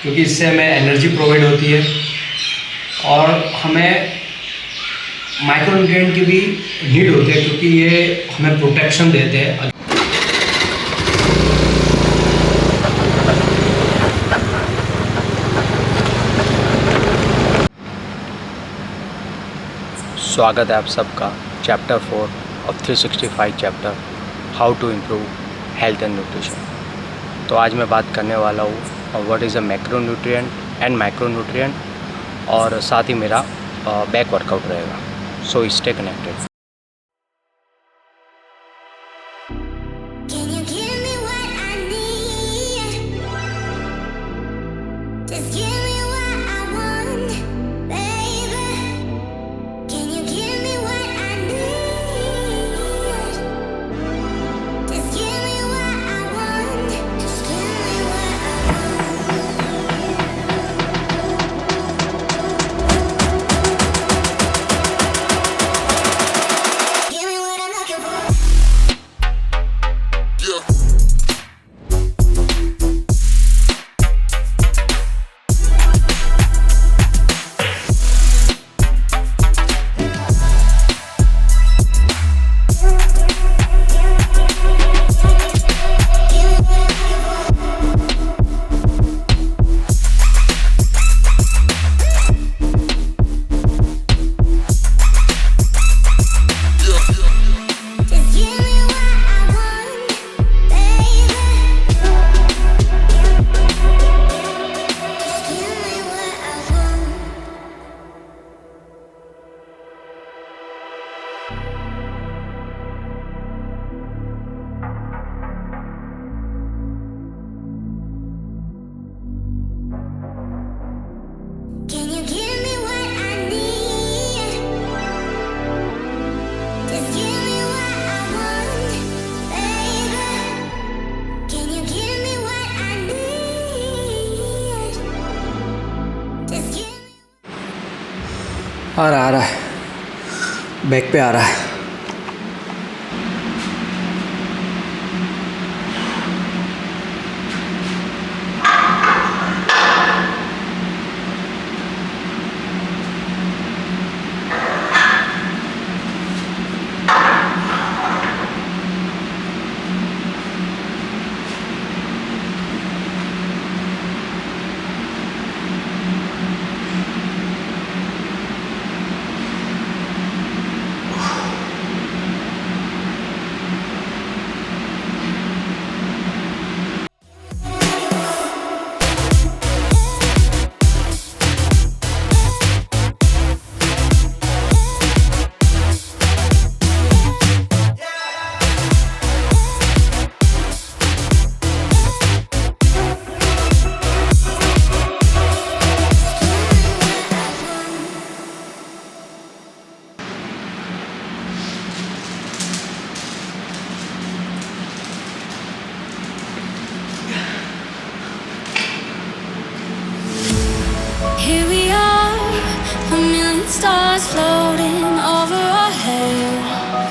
क्योंकि इससे हमें एनर्जी प्रोवाइड होती है और हमें माइक्रोन्यूट्रिएंट की भी नीड होती है क्योंकि ये हमें प्रोटेक्शन देते हैं। स्वागत है आप सबका chapter 4 of 365 chapter how to improve health and nutrition. तो आज मैं बात करने वाला हूँ what is a macronutrient and micronutrient और साथ ही मेरा बैक वर्कआउट रहेगा। So stay connected. आ रहा है बैक पे आ रहा है। Here we are, a million stars floating over our heads,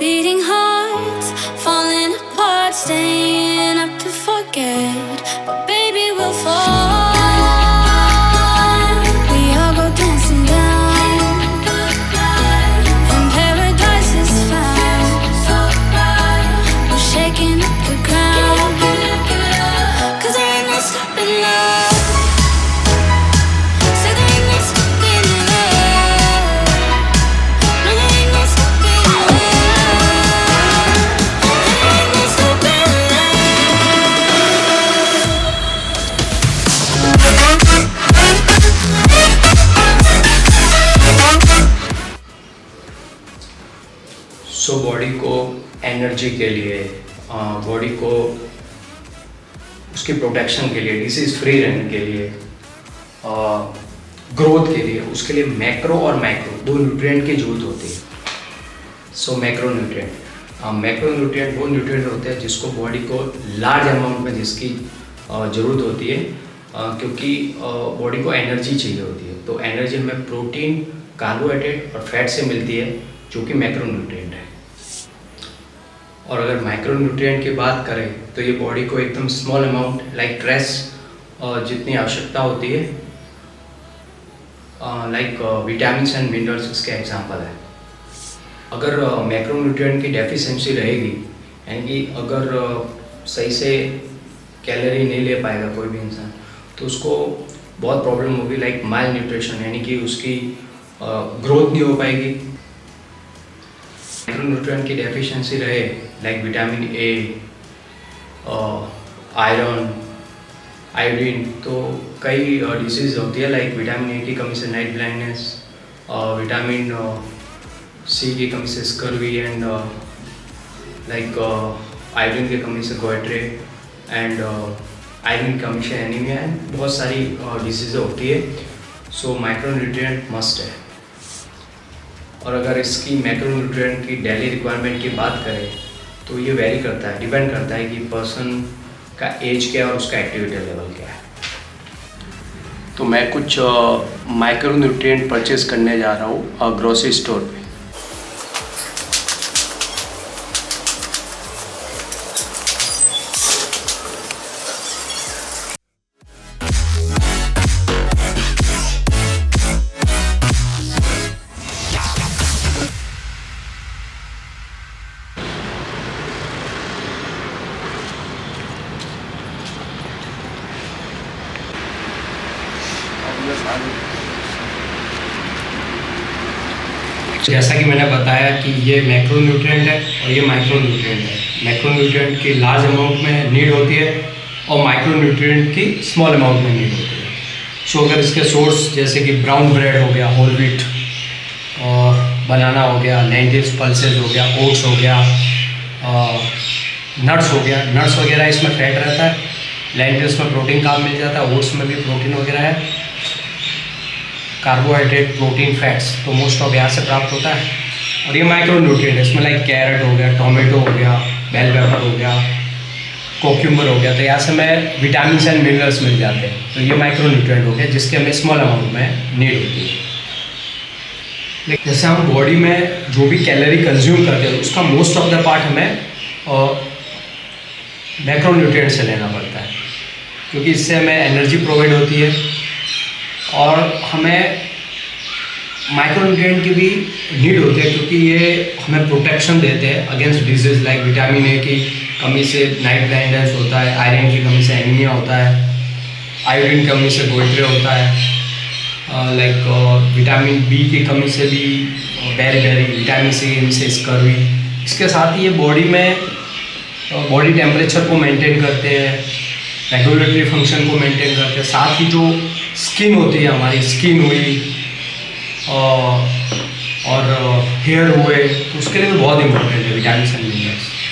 beating hearts, falling apart, staying up to forget. But baby, we'll fall. We all go dancing down, and paradise is found. We're shaking up the ground, 'cause there ain't no stopping love. So body को energy के लिए, body को उसकी protection के लिए, disease free रहने के लिए, ग्रोथ के लिए, उसके लिए मैक्रो और माइक्रो दो न्यूट्रिएंट की जरूरत होती है। सो मैक्रो न्यूट्रिएंट वो न्यूट्रिएंट होते हैं जिसको बॉडी को लार्ज अमाउंट में जिसकी ज़रूरत होती है, क्योंकि बॉडी को एनर्जी चाहिए होती है। तो एनर्जी हमें प्रोटीन, कार्बोहाइड्रेट और फैट से मिलती है, जो कि मैक्रो न्यूट्रिएंट है। और अगर माइक्रो न्यूट्रिएंट की बात करें तो ये बॉडी को एकदम स्मॉल अमाउंट लाइक ट्रेस जितनी आवश्यकता होती है, लाइक विटामिन एंड मिनरल्स इसके एग्जांपल है। अगर मैक्रो न्यूट्रिएंट की डेफिशिएंसी रहेगी, यानी कि अगर सही से कैलोरी नहीं ले पाएगा कोई भी इंसान, तो उसको बहुत प्रॉब्लम होगी, लाइक माइल न्यूट्रिशन, यानी कि उसकी ग्रोथ नहीं हो पाएगी। मैक्रो न्यूट्रिएंट की डेफिशिएंसी रहे like vitamin A, iron, iodine, तो कई डिसीज़ होती है, लाइक विटामिन ए की कमी से नाइट ब्लाइंडनेस, विटामिन सी की कमी से स्कर्वी एंड लाइक आयोडीन की कमी से गोइट्रे एंड आयरन की कमी से एनीमिया एंड बहुत सारी डिसीज़ होती है। सो माइक्रो न्यूट्रिएंट मस्ट है। और अगर इसकी मैक्रो न्यूट्रिएंट की डेली रिक्वायरमेंट की बात करें तो ये वेरी करता है, डिपेंड करता है कि पर्सन का एज क्या है और उसका एक्टिविटी लेवल क्या है। तो मैं कुछ माइक्रो न्यूट्रिएंट परचेज करने जा रहा हूँ ग्रोसरी स्टोर पे। जैसा कि मैंने बताया कि ये मैक्रो न्यूट्रिएंट है और ये माइक्रो न्यूट्रिएंट है। मैक्रो न्यूट्रिएंट की लार्ज अमाउंट में नीड होती है और माइक्रो न्यूट्रिएंट की स्मॉल अमाउंट में नीड होती है। सो अगर इसके सोर्स जैसे कि ब्राउन ब्रेड हो गया, होल व्हीट और बनाना हो गया, लेंटिल्स, पल्सेस हो गया, ओट्स हो गया, नट्स हो गया, नट्स वगैरह इसमें फैट रहता है, लेंटिल्स में प्रोटीन काम मिल जाता है, ओट्स में भी प्रोटीन वगैरह है, कार्बोहाइड्रेट, प्रोटीन, फैट्स तो मोस्ट ऑफ यहाँ से प्राप्त होता है। और ये माइक्रो न्यूट्रिएंट इसमें लाइक कैरेट हो गया, टोमेटो हो गया, बेल पेपर हो गया, कोक्यूम्बर हो गया, तो यहाँ से हमें विटामिन एंड मिनरल्स मिल जाते हैं। तो ये माइक्रो न्यूट्रिएंट हो गया जिसके हमें स्मॉल अमाउंट में नीड होती है। जैसे हम बॉडी में जो भी कैलोरी कंज्यूम करते हैं उसका मोस्ट ऑफ द पार्ट हमें मैक्रो न्यूट्रिएंट से लेना पड़ता है, क्योंकि इससे हमें एनर्जी प्रोवाइड होती है और हमें माइक्रो न्यूट्रिएंट की भी नीड होती है, क्योंकि ये हमें प्रोटेक्शन देते हैं against disease, like vitamin A की कमी से नाइट ब्लाइंडनेस होता है, आयरन की कमी से एनीमिया होता है, आयोडीन की कमी से गोइट्रे होता है, लाइक विटामिन बी की कमी से भी बेरी, विटामिन सी की कमी से स्कर्वी। इसके साथ ही ये बॉडी में बॉडी टेम्परेचर को मेंटेन करते हैं, रेगुलेटरी फंक्शन को मेंटेन करते हैं, साथ ही जो स्किन होती है हमारी, स्किन हुई और हेयर हुए, तो उसके लिए भी बहुत इंपॉर्टेंट है विटामिन एंड मिनरल्स।